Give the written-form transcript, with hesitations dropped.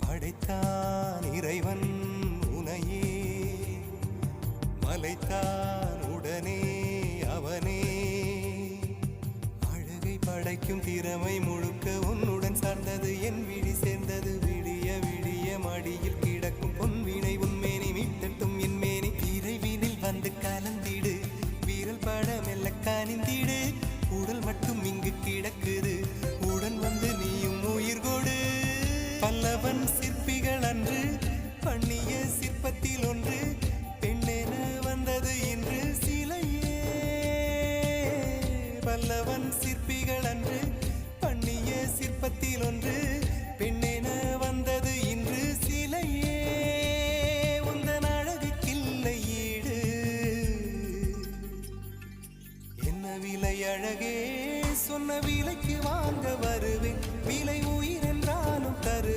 படைத்தான் இறைவன் உனையே, மலைத்தான் உடனே அவனே. அழகை படைக்கும் திறமை முழுக்க உன்னுடன் சார்ந்தது, என் விழி சேர்ந்தது. விடிய விடிய மடியில் கிடக்கும் பொன்வினை உன்மேனி மீட்டட்டும் என் மேனி. விரைவினில் வந்து கலந்திடு, வீரல் பட மெல்ல காணிந்திடு. உடல் மட்டும் இங்கு கிடக்குது, உடன் வந்து நீயும் உயிர் கொடு. பல்லவன் சிற்பிகள் அன்று பண்ணிய சிற்பத்தில் ஒன்று, பெண்ணென வந்தது இன்று சிலையே. பல்லவன் சிற்பிகள் அன்று பண்ணிய சிற்பத்தில் ஒன்று, பெண்ணென